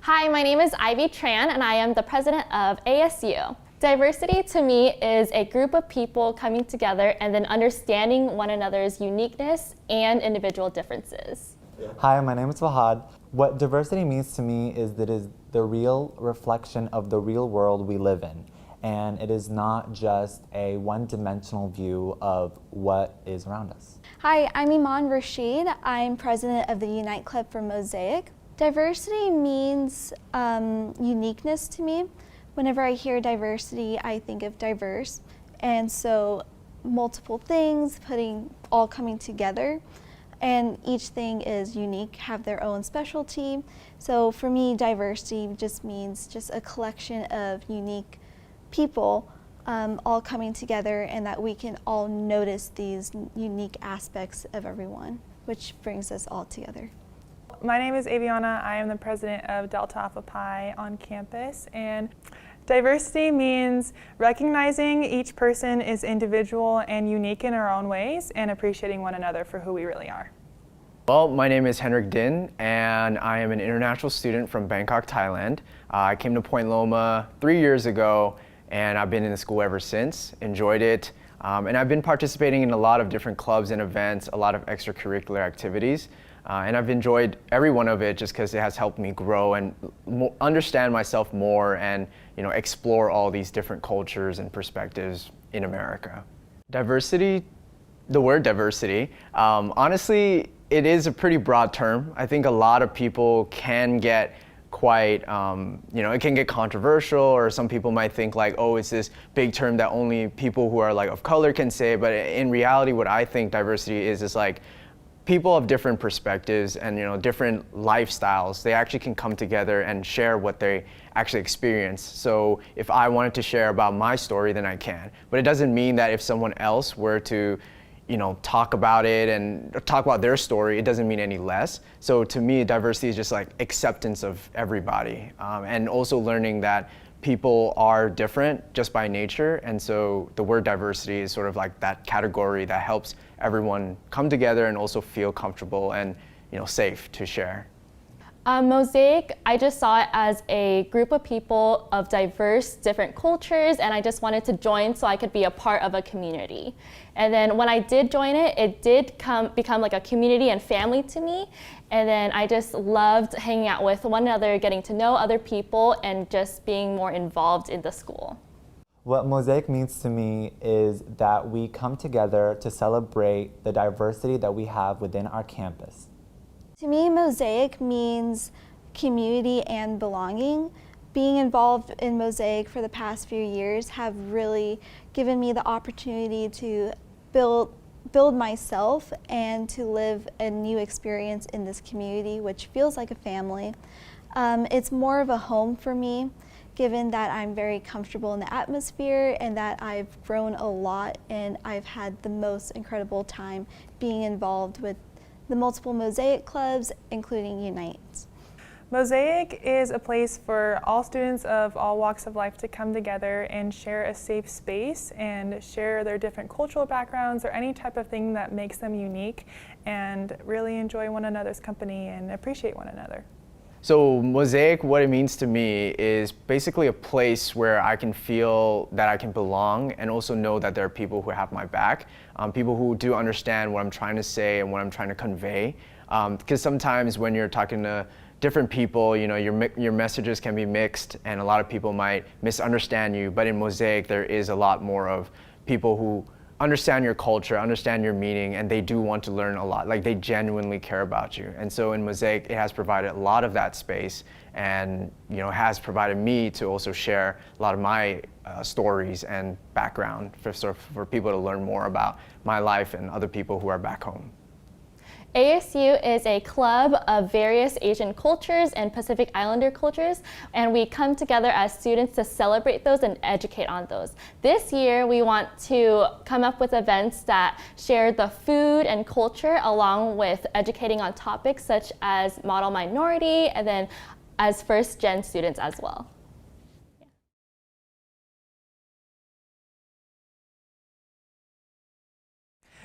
Hi, my name is Ivy Tran, and I am the president of ASU. Diversity to me is a group of people coming together and then understanding one another's uniqueness and individual differences. Hi, my name is Fahad. What diversity means to me is that it is the real reflection of the real world we live in. And it is not just a one-dimensional view of what is around us. Hi, I'm Iman Rashid. I'm president of the Unite Club for Mosaic. Diversity means uniqueness to me. Whenever I hear diversity, I think of diverse. And so multiple things, all coming together. And each thing is unique, have their own specialty. So for me, diversity just means just a collection of unique people all coming together, and that we can all notice these unique aspects of everyone, which brings us all together. My name is Aviana. I am the president of Delta Alpha Pi on campus, and diversity means recognizing each person is individual and unique in our own ways and appreciating one another for who we really are. Well, my name is Henrik Din, and I am an international student from Bangkok, Thailand. I came to Point Loma 3 years ago, and I've been in the school ever since, enjoyed it. And I've been participating in a lot of different clubs and events, a lot of extracurricular activities. And I've enjoyed every one of it just because it has helped me grow and understand myself more and explore all these different cultures and perspectives in America. Diversity, the word diversity, honestly, it is a pretty broad term. I think a lot of people can get quite, it can get controversial, or some people might think like, oh, it's this big term that only people who are like of color can say. But in reality, what I think diversity is like people of different perspectives and different lifestyles. They actually can come together and share what they actually experience. So if I wanted to share about my story, then I can. But it doesn't mean that if someone else were to talk about it and talk about their story, it doesn't mean any less. So to me, diversity is just like acceptance of everybody, and also learning that people are different just by nature. And so the word diversity is sort of like that category that helps everyone come together and also feel comfortable and safe to share. Mosaic, I just saw it as a group of people of diverse, different cultures, and I just wanted to join so I could be a part of a community. And then when I did join it, it did become like a community and family to me. And then I just loved hanging out with one another, getting to know other people, and just being more involved in the school. What Mosaic means to me is that we come together to celebrate the diversity that we have within our campus. To me, Mosaic means community and belonging. Being involved in Mosaic for the past few years have really given me the opportunity to build myself and to live a new experience in this community, which feels like a family. It's more of a home for me, given that I'm very comfortable in the atmosphere and that I've grown a lot, and I've had the most incredible time being involved with the multiple Mosaic clubs, including Unite. Mosaic is a place for all students of all walks of life to come together and share a safe space and share their different cultural backgrounds or any type of thing that makes them unique, and really enjoy one another's company and appreciate one another. So Mosaic, what it means to me is basically a place where I can feel that I can belong and also know that there are people who have my back, people who do understand what I'm trying to say and what I'm trying to convey. Because sometimes when you're talking to different people, your messages can be mixed and a lot of people might misunderstand you. But in Mosaic, there is a lot more of people who understand your culture, understand your meaning, and they do want to learn a lot. Like, they genuinely care about you. And so in Mosaic, it has provided a lot of that space, and has provided me to also share a lot of my stories and background for people to learn more about my life and other people who are back home. ASU is a club of various Asian cultures and Pacific Islander cultures, and we come together as students to celebrate those and educate on those. This year, we want to come up with events that share the food and culture, along with educating on topics such as model minority, and then as first-gen students as well.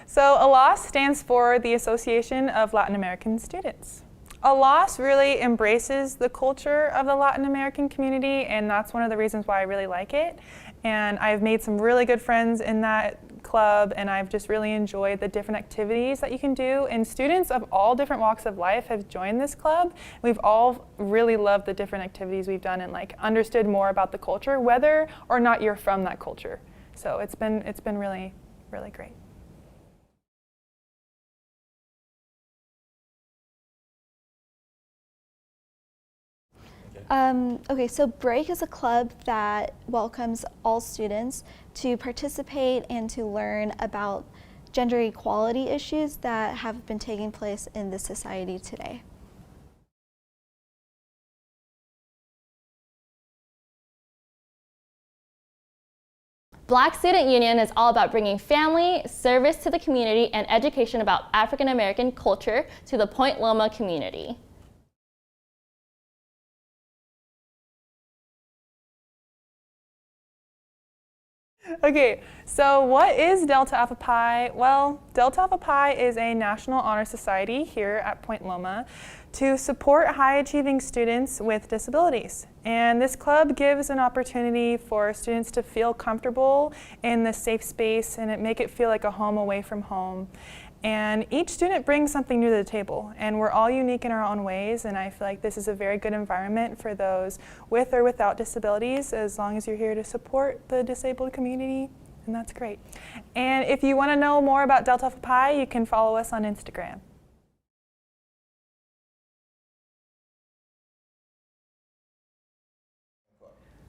So ALAS stands for the Association of Latin American Students. ALAS really embraces the culture of the Latin American community, and that's one of the reasons why I really like it. And I've made some really good friends in that club, and I've just really enjoyed the different activities that you can do. And students of all different walks of life have joined this club. We've all really loved the different activities we've done and like understood more about the culture, whether or not you're from that culture. So it's been really, really great. Okay, so Break is a club that welcomes all students to participate and to learn about gender equality issues that have been taking place in the society today. Black Student Union is all about bringing family, service to the community, and education about African American culture to the Point Loma community. Okay, so what is Delta Alpha Pi? Well, Delta Alpha Pi is a National Honor Society here at Point Loma to support high-achieving students with disabilities. And this club gives an opportunity for students to feel comfortable in this safe space and make it feel like a home away from home. And each student brings something new to the table, and we're all unique in our own ways, and I feel like this is a very good environment for those with or without disabilities, as long as you're here to support the disabled community, and that's great. And if you want to know more about Delta Alpha Pi, you can follow us on Instagram.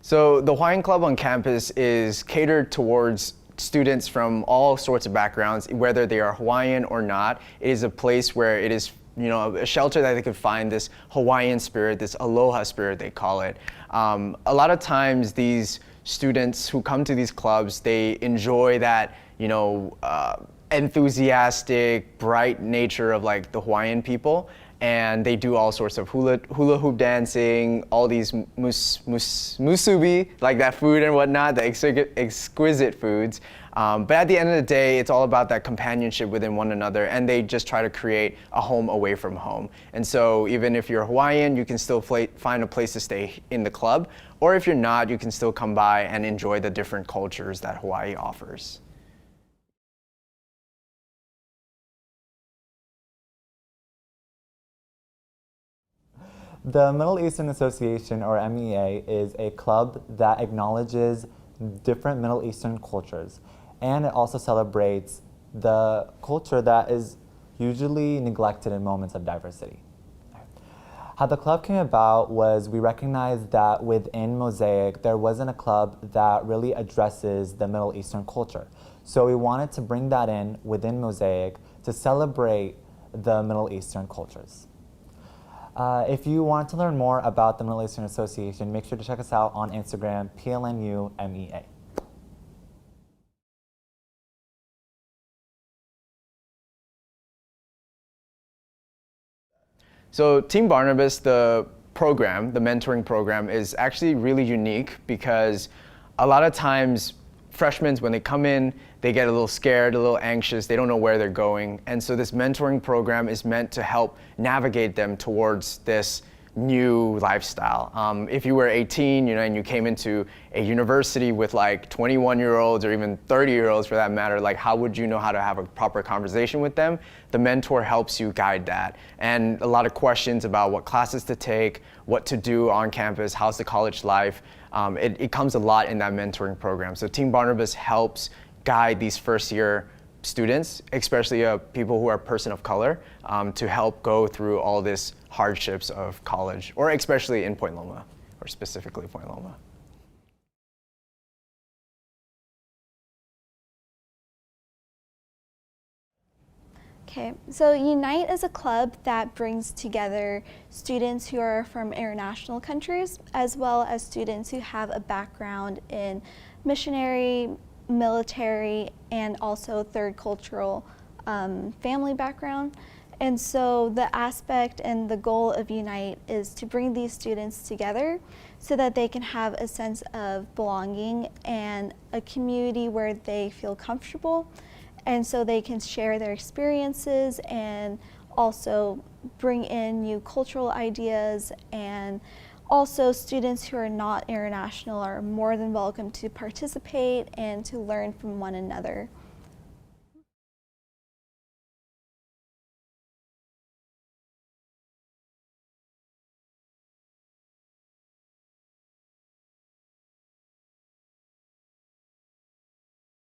So the Hawaiian Club on campus is catered towards students from all sorts of backgrounds, whether they are Hawaiian or not. It is a place where it is, a shelter that they could find this Hawaiian spirit, this aloha spirit they call it. A lot of times these students who come to these clubs, they enjoy that, enthusiastic, bright nature of like the Hawaiian people. And they do all sorts of hula hoop dancing, all these musubi, like that food and whatnot, the exquisite foods. But at the end of the day, it's all about that companionship within one another, and they just try to create a home away from home. And so even if you're Hawaiian, you can still find a place to stay in the club, or if you're not, you can still come by and enjoy the different cultures that Hawaii offers. The Middle Eastern Association, or MEA, is a club that acknowledges different Middle Eastern cultures, and it also celebrates the culture that is usually neglected in moments of diversity. How the club came about was we recognized that within Mosaic there wasn't a club that really addresses the Middle Eastern culture. So we wanted to bring that in within Mosaic to celebrate the Middle Eastern cultures. If you want to learn more about the Middle Eastern Association, make sure to check us out on Instagram, PLNUMEA. So Team Barnabas, the mentoring program, is actually really unique because a lot of times freshmen, when they come in, they get a little scared, a little anxious, they don't know where they're going. And so this mentoring program is meant to help navigate them towards this new lifestyle. If you were 18, and you came into a university with like 21-year-olds or even 30-year-olds for that matter, like how would you know how to have a proper conversation with them? The mentor helps you guide that. And a lot of questions about what classes to take, what to do on campus, how's the college life. It comes a lot in that mentoring program. So Team Barnabas helps guide these first-year students, especially people who are person of color, to help go through all this hardships of college, or especially in Point Loma, or specifically Point Loma. Okay, so Unite is a club that brings together students who are from international countries, as well as students who have a background in missionary, military, and also third cultural family background. And so the aspect and the goal of Unite is to bring these students together so that they can have a sense of belonging and a community where they feel comfortable, and so they can share their experiences and also bring in new cultural ideas, and also students who are not international are more than welcome to participate and to learn from one another.